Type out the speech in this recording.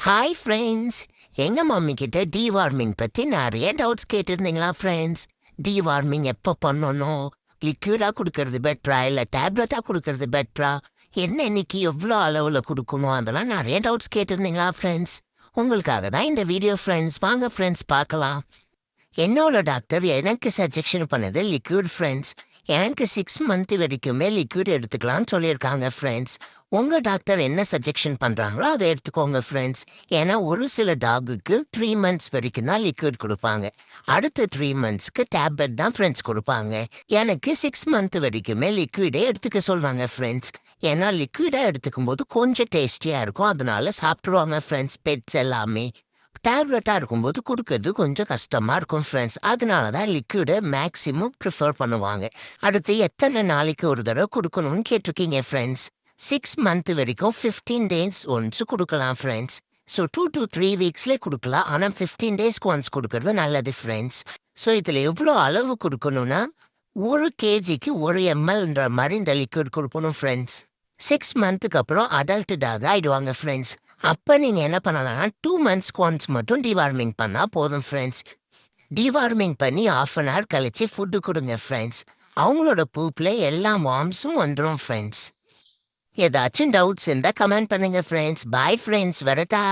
Hi friends. எங்க mummy கிட்ட deworming பத்தி நிறைய டவுட்ஸ் கேட்டிருந்தீங்களா ஃப்ரெண்ட்ஸ்? டிவார்மிங் எப்போ பண்ணணும்? லிக்யூடா கொடுக்கறது பெட்டரா இல்லை டேப்லெட்டாக கொடுக்கறது பெட்டரா? என்ன இன்னைக்கு எவ்வளோ அளவில் கொடுக்கணும்? அதெல்லாம் நிறைய டவுட்ஸ் கேட்டிருந்தீங்களா ஃப்ரெண்ட்ஸ்? உங்களுக்காக தான் இந்த வீடியோ ஃப்ரெண்ட்ஸ். வாங்க ஃப்ரெண்ட்ஸ் பார்க்கலாம். என்னோட டாக்டர் எனக்கு சஜெக்ஷன் பண்ணது லிக்விட் ஃப்ரெண்ட்ஸ். எனக்கு 6 மந்த் வரைக்குமே லிக்விட் எடுத்துக்கலாம்னு சொல்லியிருக்காங்க ஃப்ரெண்ட்ஸ். உங்கள் டாக்டர் என்ன சஜெக்ஷன் பண்ணுறாங்களோ அதை எடுத்துக்கோங்க ஃப்ரெண்ட்ஸ். ஏன்னா ஒரு சில டாகுக்கு 3 மந்த்ஸ் வரைக்கும் தான் லிக்விட் கொடுப்பாங்க. அடுத்த 3 மந்த்ஸ்க்கு டேப்லெட் தான் ஃப்ரெண்ட்ஸ் கொடுப்பாங்க. எனக்கு 6 மந்த் வரைக்குமே லிக்விடே எடுத்துக்க சொல்கிறாங்க ஃப்ரெண்ட்ஸ். ஏன்னா லிக்விடாக எடுத்துக்கும் போது கொஞ்சம் டேஸ்டியாக இருக்கும், அதனால சாப்பிட்ருவாங்க ஃப்ரெண்ட்ஸ் பெட்ஸ் எல்லாமே. டேப்லெட்டாக இருக்கும்போது கொடுக்கறது கொஞ்சம் கஷ்டமாக இருக்கும் ஃப்ரெண்ட்ஸ். அதனால தான் லிக்விடை மேக்ஸிமம் ப்ரிஃபர் பண்ணுவாங்க. அடுத்து எத்தனை நாளைக்கு ஒரு தடவை கொடுக்கணும்னு கேட்டிருக்கீங்க ஃப்ரெண்ட்ஸ். 6 மந்த் வரைக்கும் 15 days ஒன்ஸ் கொடுக்கலாம் ஃப்ரெண்ட்ஸ். ஸோ 2 to 3 வீக்ஸ்லேயே கொடுக்கலாம். ஆனால் 15 days ஒன்ஸ் கொடுக்கறது நல்லது ஃப்ரெண்ட்ஸ். ஸோ இதில் எவ்வளோ அளவு கொடுக்கணும்னா 1 kgக்கு 1 mlன்ற மாதிரி இந்த லிக்விட் கொடுக்கணும் ஃப்ரெண்ட்ஸ். 6 மந்த்துக்கு அப்புறம் அடல்ட் டாக் ஆகிடுவாங்க ஃப்ரெண்ட்ஸ். அப்போ நீங்கள் என்ன பண்ணலாம்னா 2 months ஒன்ஸ் மட்டும் டிவார்மிங் பண்ணால் போதும் ஃப்ரெண்ட்ஸ். டிவார்மிங் பண்ணி 1/2 hour கழிச்சு ஃபுட்டு கொடுங்க ஃப்ரெண்ட்ஸ். அவங்களோட பூப்பில் எல்லா வார்ம்ஸும் வந்துடும் ஃப்ரெண்ட்ஸ். ஏதாச்சும் டவுட்ஸ் இருந்தால் கமெண்ட் பண்ணுங்கள் ஃப்ரெண்ட்ஸ். பாய் ஃப்ரெண்ட்ஸ், வரட்டா?